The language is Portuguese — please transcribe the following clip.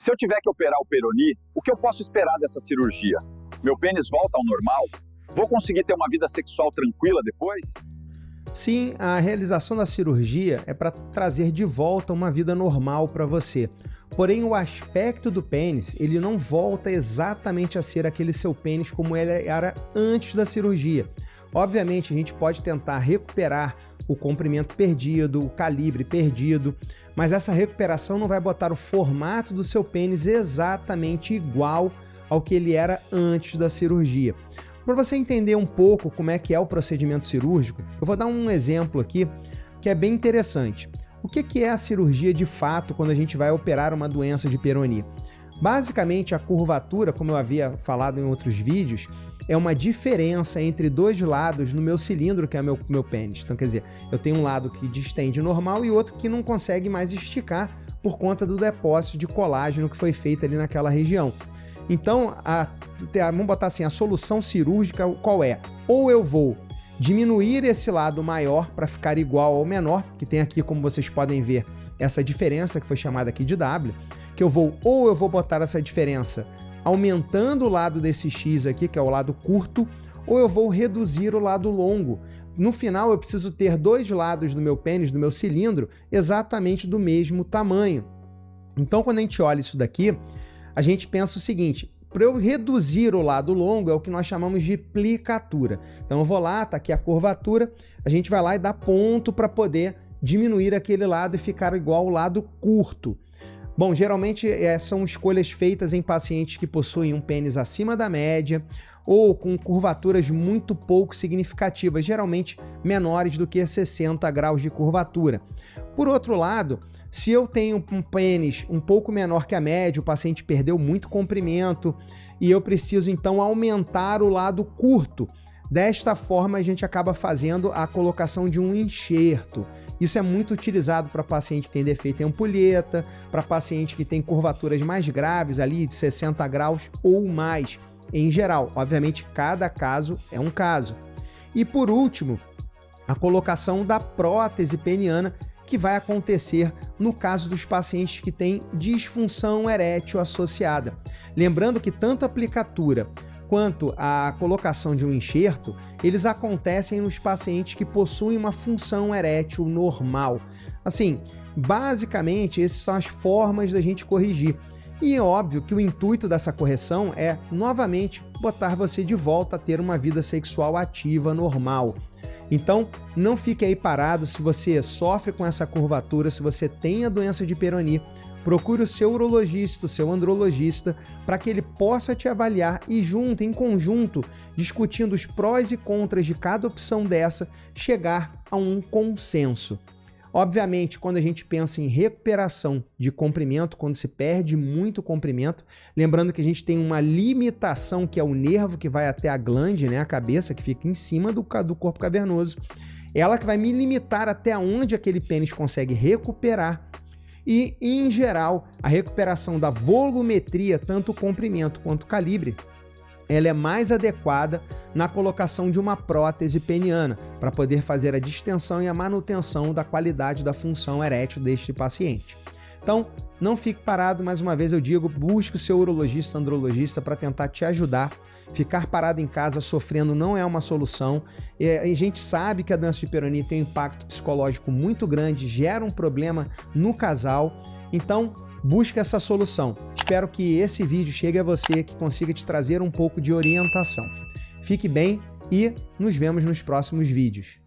Se eu tiver que operar o peroni, o que eu posso esperar dessa cirurgia? Meu pênis volta ao normal? Vou conseguir ter uma vida sexual tranquila depois? Sim, a realização da cirurgia é para trazer de volta uma vida normal para você. Porém, o aspecto do pênis, ele não volta exatamente a ser aquele seu pênis como ele era antes da cirurgia. Obviamente, a gente pode tentar recuperar o comprimento perdido, o calibre perdido, mas essa recuperação não vai botar o formato do seu pênis exatamente igual ao que ele era antes da cirurgia. Para você entender um pouco como é que é o procedimento cirúrgico, eu vou dar um exemplo aqui que é bem interessante. O que é a cirurgia de fato quando a gente vai operar uma doença de peroni? Basicamente, a curvatura, como eu havia falado em outros vídeos, é uma diferença entre dois lados no meu cilindro, que é meu pênis. Então, quer dizer, eu tenho um lado que distende normal e outro que não consegue mais esticar por conta do depósito de colágeno que foi feito ali naquela região. Então, vamos botar assim, a solução cirúrgica qual é? Ou eu vou diminuir esse lado maior para ficar igual ao menor, que tem aqui, como vocês podem ver, essa diferença que foi chamada aqui de W, que eu vou botar essa diferença aumentando o lado desse X aqui, que é o lado curto, ou eu vou reduzir o lado longo. No final, eu preciso ter dois lados do meu pênis, do meu cilindro, exatamente do mesmo tamanho. Então, quando a gente olha isso daqui, a gente pensa o seguinte: para eu reduzir o lado longo é o que nós chamamos de plicatura. Então eu vou lá, tá aqui a curvatura, a gente vai lá e dá ponto para poder diminuir aquele lado e ficar igual ao lado curto. Bom, geralmente são escolhas feitas em pacientes que possuem um pênis acima da média ou com curvaturas muito pouco significativas, geralmente menores do que 60 graus de curvatura. Por outro lado, se eu tenho um pênis um pouco menor que a média, o paciente perdeu muito comprimento e eu preciso então aumentar o lado curto. Desta forma, a gente acaba fazendo a colocação de um enxerto. Isso é muito utilizado para paciente que tem defeito em ampulheta, para paciente que tem curvaturas mais graves, ali de 60 graus ou mais. Em geral, obviamente, cada caso é um caso. E por último, a colocação da prótese peniana, que vai acontecer no caso dos pacientes que têm disfunção erétil associada. Lembrando que tanto a aplicatura quanto a colocação de um enxerto, eles acontecem nos pacientes que possuem uma função erétil normal. Assim, basicamente, essas são as formas da gente corrigir. E é óbvio que o intuito dessa correção é, novamente, botar você de volta a ter uma vida sexual ativa, normal. Então, não fique aí parado se você sofre com essa curvatura, se você tem a doença de peroni, procure o seu urologista, o seu andrologista, para que ele possa te avaliar e em conjunto, discutindo os prós e contras de cada opção dessa, chegar a um consenso. Obviamente, quando a gente pensa em recuperação de comprimento, quando se perde muito comprimento, lembrando que a gente tem uma limitação que é o nervo que vai até a glande, né, a cabeça, que fica em cima do corpo cavernoso, ela que vai me limitar até onde aquele pênis consegue recuperar. E, em geral, a recuperação da volumetria, tanto o comprimento quanto o calibre, ela é mais adequada na colocação de uma prótese peniana, para poder fazer a distensão e a manutenção da qualidade da função erétil deste paciente. Então, não fique parado, mais uma vez eu digo, busque o seu urologista, andrologista para tentar te ajudar. Ficar parado em casa sofrendo não é uma solução. A gente sabe que a doença de peroni tem um impacto psicológico muito grande, gera um problema no casal. Então, busque essa solução. Espero que esse vídeo chegue a você, que consiga te trazer um pouco de orientação. Fique bem e nos vemos nos próximos vídeos.